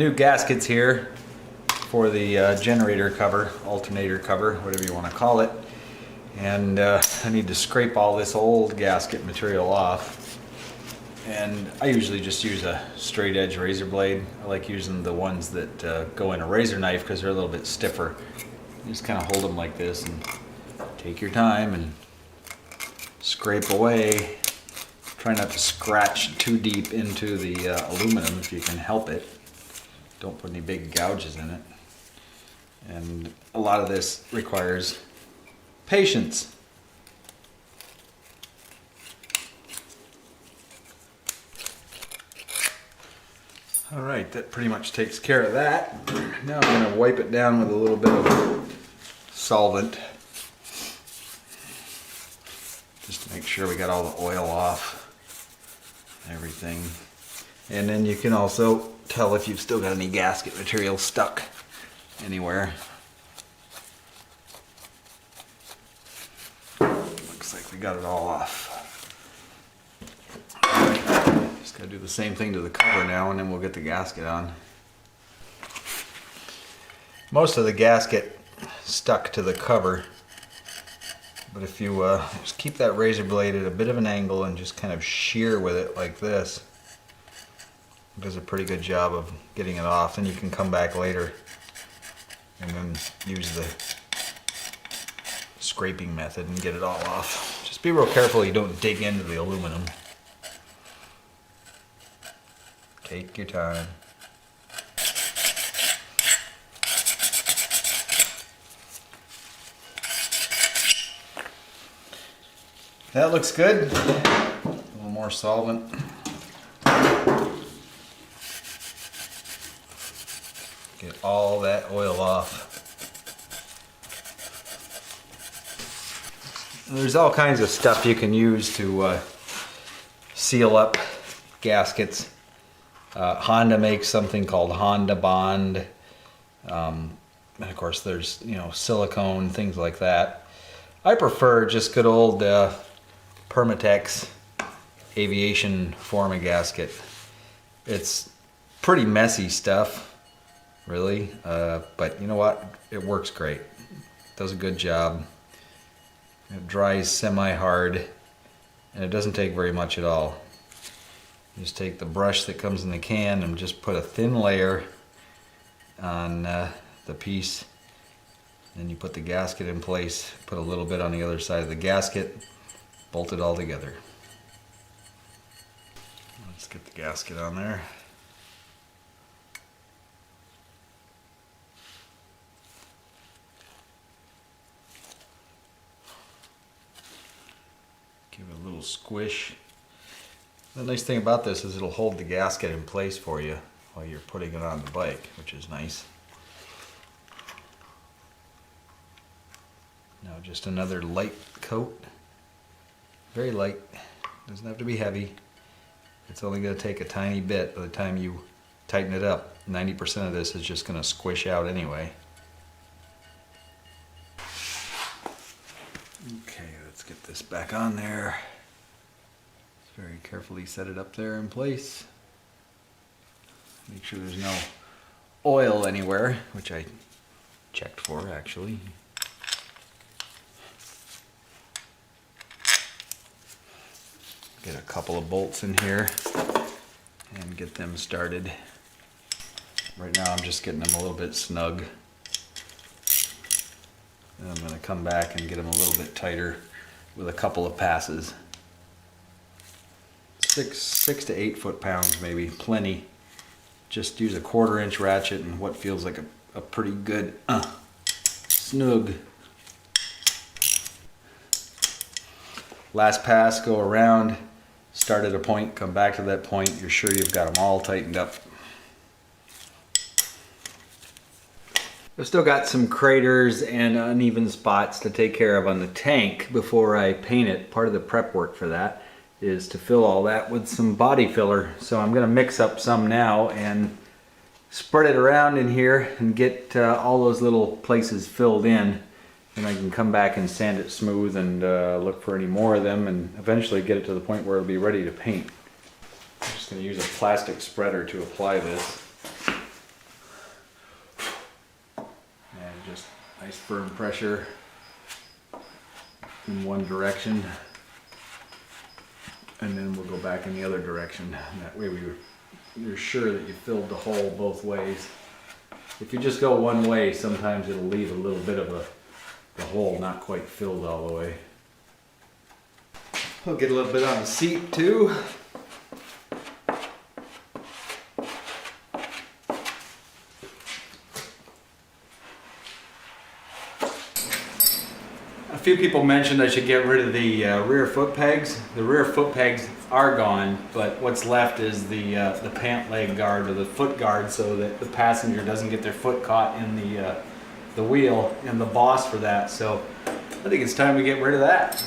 new gaskets here for the generator cover, alternator cover, whatever you want to call it. And I need to scrape all this old gasket material off. And I usually just use a straight edge razor blade. I like using the ones that go in a razor knife because they're a little bit stiffer. You just kind of hold them like this and take your time and scrape away. Try not to scratch too deep into the aluminum if you can help it. Don't put any big gouges in it. And a lot of this requires patience. All right, that pretty much takes care of that. Now I'm going to wipe it down with a little bit of solvent. Just to make sure we got all the oil off. Everything. And then you can also tell if you've still got any gasket material stuck anywhere. Looks like we got it all off. Alright, just gotta do the same thing to the cover now and then we'll get the gasket on. Most of the gasket stuck to the cover, but if you just keep that razor blade at a bit of an angle and just kind of shear with it like this, it does a pretty good job of getting it off. And you can come back later and then use the scraping method and get it all off. Just be real careful you don't dig into the aluminum. Take your time. That looks good. A little more solvent. Get all that oil off. There's all kinds of stuff you can use to seal up gaskets. Honda makes something called Honda Bond. And of course there's, silicone, things like that. I prefer just good old Permatex aviation forma gasket. It's pretty messy stuff, really, but you know what? It works great. It does a good job. It dries semi-hard, and it doesn't take very much at all. You just take the brush that comes in the can and just put a thin layer on the piece. Then you put the gasket in place, put a little bit on the other side of the gasket, bolt it all together. Let's get the gasket on there. Give it a little squish. The nice thing about this is it'll hold the gasket in place for you while you're putting it on the bike, which is nice. Now just another light coat. Very light. Doesn't have to be heavy. It's only going to take a tiny bit by the time you tighten it up. 90% of this is just going to squish out anyway. Okay, let's get this back on there. Very carefully set it up there in place. Make sure there's no oil anywhere, which I checked for actually. Get a couple of bolts in here and get them started. Right now I'm just getting them a little bit snug. And I'm going to come back and get them a little bit tighter with a couple of passes. 6 to 8 foot-pounds maybe, plenty. Just use a 1/4 inch ratchet and what feels like a pretty good snug. Last pass, go around, start at a point, come back to that point. You're sure you've got them all tightened up. I've still got some craters and uneven spots to take care of on the tank before I paint it. Part of the prep work for that is to fill all that with some body filler. So I'm going to mix up some now and spread it around in here and get all those little places filled in. And I can come back and sand it smooth and look for any more of them and eventually get it to the point where it'll be ready to paint. I'm just going to use a plastic spreader to apply this. just nice firm pressure in one direction, and then we'll go back in the other direction. That way you're sure that you filled the hole both ways. If you just go one way, sometimes it'll leave a little bit of the hole not quite filled all the way. I'll get a little bit on the seat too. A few people mentioned I should get rid of the rear foot pegs. The rear foot pegs are gone, but what's left is the pant leg guard or the foot guard, so that the passenger doesn't get their foot caught in the wheel and the boss for that. So I think it's time to get rid of that.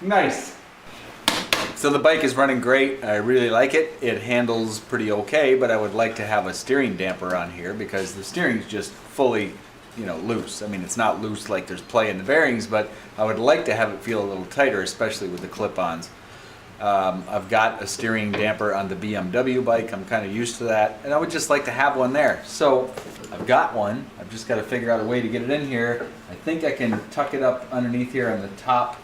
Nice. So the bike is running great. I really like it. It handles pretty okay, but I would like to have a steering damper on here because the steering is just fully, loose. I mean, it's not loose like there's play in the bearings, but I would like to have it feel a little tighter, especially with the clip-ons. I've got a steering damper on the BMW bike. I'm kind of used to that, and I would just like to have one there. So I've got one. I've just got to figure out a way to get it in here. I think I can tuck it up underneath here on the top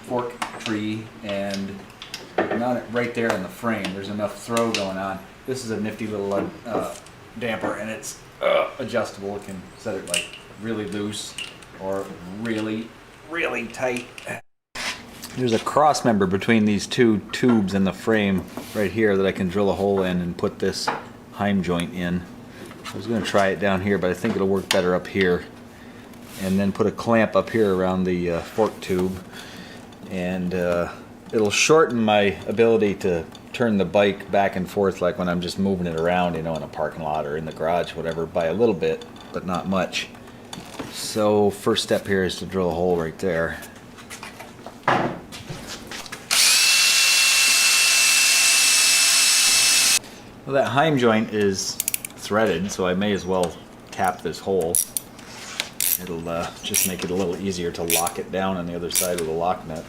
fork tree and mount it right there in the frame. There's enough throw going on. This is a nifty little damper, and it's adjustable. It can set it like really loose or really, really tight. There's a cross member between these two tubes in the frame right here that I can drill a hole in and put this Heim joint in. I was going to try it down here, but I think it'll work better up here. And then put a clamp up here around the fork tube, and it'll shorten my ability to turn the bike back and forth, like when I'm just moving it around, in a parking lot or in the garage, whatever, by a little bit, but not much. So first step here is to drill a hole right there. Well, that Heim joint is threaded, so I may as well tap this hole. It'll just make it a little easier to lock it down on the other side of the lock nut.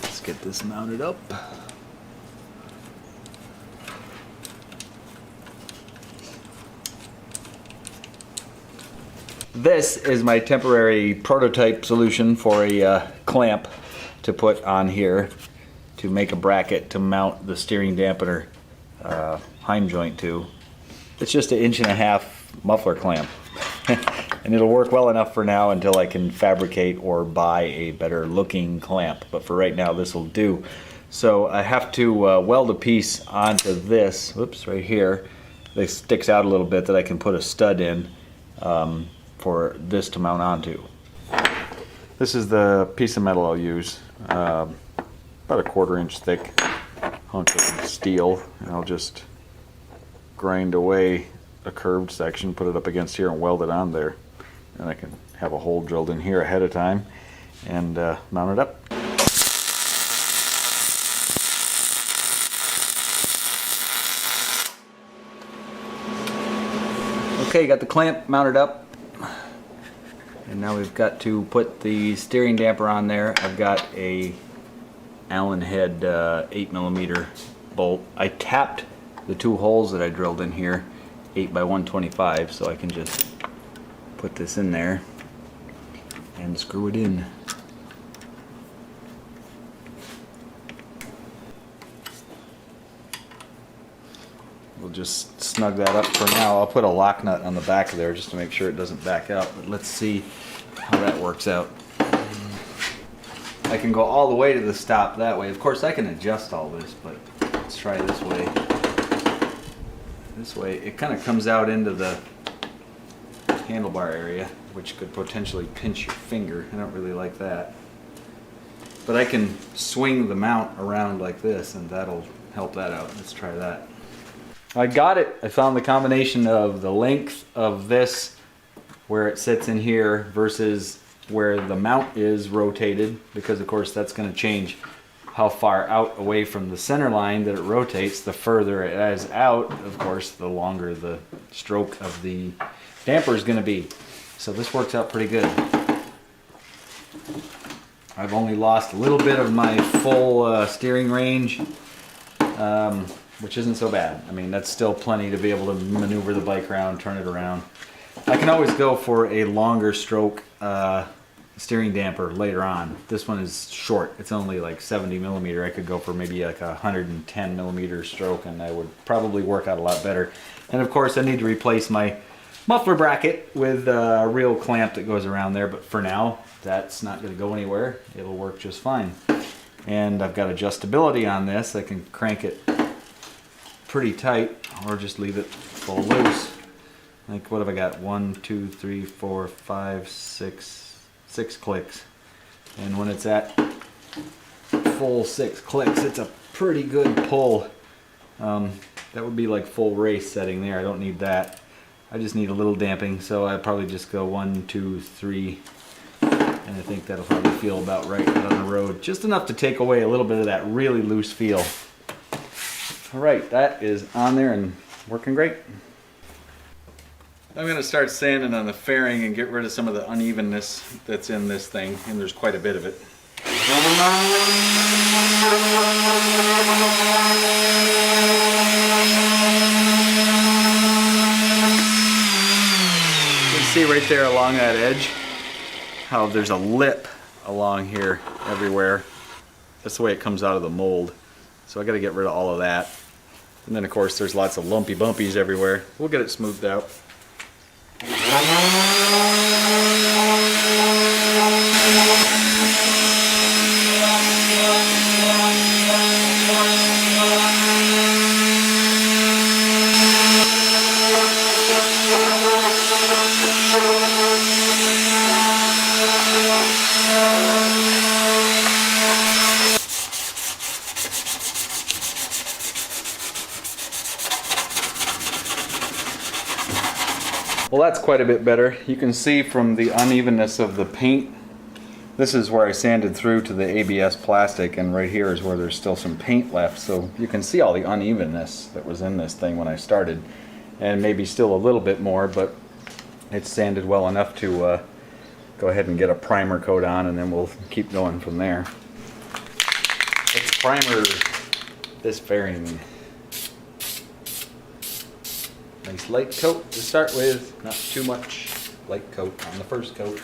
Let's get this mounted up. This is my temporary prototype solution for a clamp to put on here to make a bracket to mount the steering dampener Heim joint to. It's just 1.5 inch muffler clamp. And it'll work well enough for now until I can fabricate or buy a better looking clamp. But for right now, this will do. So I have to weld a piece onto this, whoops, right here. That sticks out a little bit that I can put a stud in for this to mount onto. This is the piece of metal I'll use. About 1/4 inch thick hunk of steel. And I'll just grind away a curved section, put it up against here and weld it on there. And I can have a hole drilled in here ahead of time and mount it up. Okay, got the clamp mounted up. And now we've got to put the steering damper on there. I've got a Allen head 8mm bolt. I tapped the 2 holes that I drilled in here 8x125, so I can just put this in there and screw it in. We'll just snug that up for now. I'll put a lock nut on the back of there just to make sure it doesn't back out, but let's see how that works out. I can go all the way to the stop that way. Of course I can adjust all this, but let's try this way. This way it kind of comes out into the handlebar area, which could potentially pinch your finger. I don't really like that. But I can swing the mount around like this and that'll help that out. Let's try that. I got it. I found the combination of the length of this where it sits in here versus where the mount is rotated, because of course that's going to change how far out away from the center line that it rotates. The further it is out, of course, the longer the stroke of the damper is going to be. So this works out pretty good. I've only lost a little bit of my full steering range, which isn't so bad. I mean, that's still plenty to be able to maneuver the bike around, turn it around. I can always go for a longer stroke steering damper later on. This one is short. It's only like 70mm. I could go for maybe like a 110mm stroke and I would probably work out a lot better. And of course I need to replace my muffler bracket with a real clamp that goes around there, but for now that's not going to go anywhere. It'll work just fine. And I've got adjustability on this. I can crank it pretty tight or just leave it full loose. Like, what have I got? 1, 2, 3, 4, 5, 6 clicks. And when it's at full 6 clicks, it's a pretty good pull. That would be like full race setting there. I don't need that. I just need a little damping, so I'd probably just go 1, 2, 3. And I think that'll probably feel about right on the road. Just enough to take away a little bit of that really loose feel. Alright, that is on there and working great. I'm going to start sanding on the fairing and get rid of some of the unevenness that's in this thing, and there's quite a bit of it. You can see right there along that edge how there's a lip along here everywhere. That's the way it comes out of the mold. So I got to get rid of all of that. And then of course there's lots of lumpy bumpies everywhere. We'll get it smoothed out. Well, that's quite a bit better. You can see from the unevenness of the paint, this is where I sanded through to the ABS plastic, and right here is where there's still some paint left. So you can see all the unevenness that was in this thing when I started, and maybe still a little bit more, but it's sanded well enough to go ahead and get a primer coat on, and then we'll keep going from there. Let's primer this fairing. Nice light coat to start with, not too much light coat on the first coat.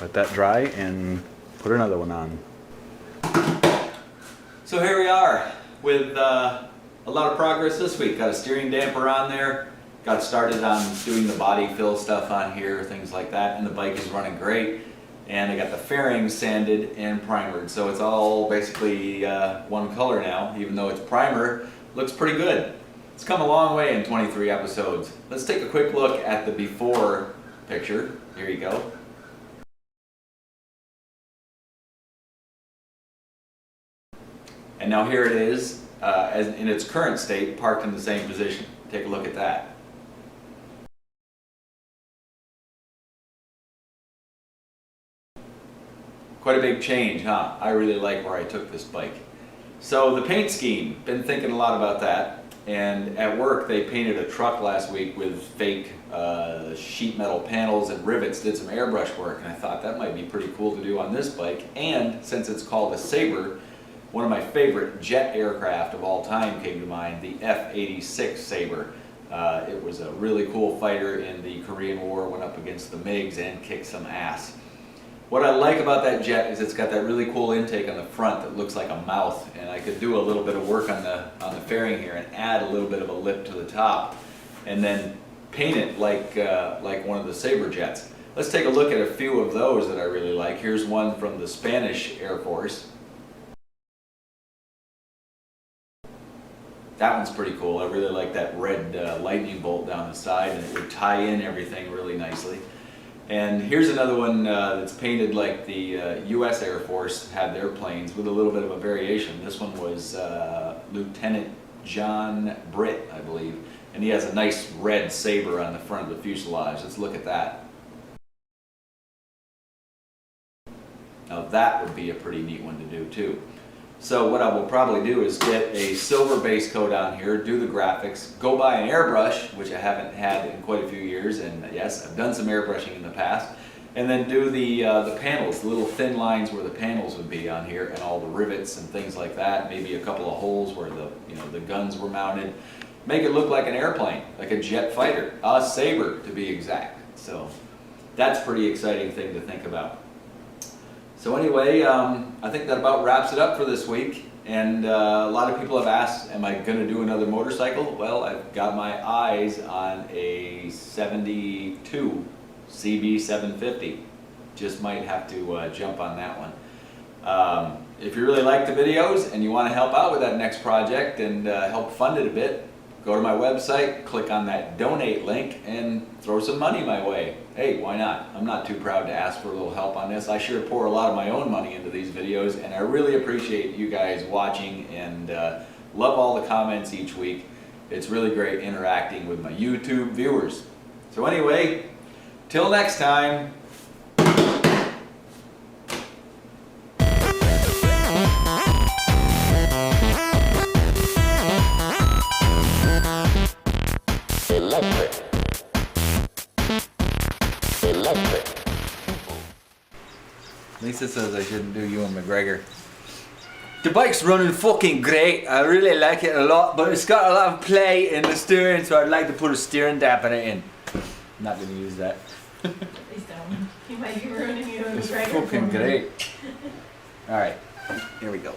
Let that dry and put another one on. So here we are with a lot of progress this week. Got a steering damper on there, got started on doing the body fill stuff on here, things like that, and the bike is running great. And I got the fairings sanded and primered, so it's all basically one color now. Even though it's primer, looks pretty good. It's come a long way in 23 episodes. Let's take a quick look at the before picture. Here you go. And now here it is as in its current state, parked in the same position. Take a look at that. Quite a big change, huh? I really like where I took this bike. So the paint scheme, been thinking a lot about that. And at work they painted a truck last week with fake sheet metal panels and rivets, did some airbrush work, and I thought that might be pretty cool to do on this bike. And since it's called a Sabre, one of my favorite jet aircraft of all time came to mind, the F-86 Sabre. It was a really cool fighter in the Korean War, went up against the MiGs and kicked some ass. What I like about that jet is it's got that really cool intake on the front that looks like a mouth, and I could do a little bit of work on the fairing here and add a little bit of a lip to the top, and then paint it like one of the Sabre jets. Let's take a look at a few of those that I really like. Here's one from the Spanish Air Force. That one's pretty cool. I really like that red lightning bolt down the side, and it would tie in everything really nicely. And here's another one that's painted like the US Air Force had their planes, with a little bit of a variation. This one was Lieutenant John Britt, I believe, and he has a nice red Sabre on the front of the fuselage. Let's look at that. Now that would be a pretty neat one to do too. So what I will probably do is get a silver base coat on here, do the graphics, go buy an airbrush, which I haven't had in quite a few years, and yes, I've done some airbrushing in the past, and then do the panels, the little thin lines where the panels would be on here, and all the rivets and things like that, maybe a couple of holes where the guns were mounted. Make it look like an airplane, like a jet fighter, a Sabre to be exact. So that's a pretty exciting thing to think about. So anyway, I think that about wraps it up for this week. And a lot of people have asked, am I going to do another motorcycle? Well, I've got my eyes on a 72 CB 750. Just might have to jump on that one. If you really like the videos and you want to help out with that next project and help fund it a bit, go to my website, click on that donate link, and throw some money my way. Hey, why not? I'm not too proud to ask for a little help on this. I sure pour a lot of my own money into these videos, and I really appreciate you guys watching, and love all the comments each week. It's really great interacting with my YouTube viewers. So anyway, till next time. Lisa says I shouldn't do Ewan McGregor. The bike's running fucking great. I really like it a lot, but it's got a lot of play in the steering, so I'd like to put a steering dampener in. I'm not going to use that. Please don't. You might be ruining Ewan McGregor. It's fucking great. Alright, here we go.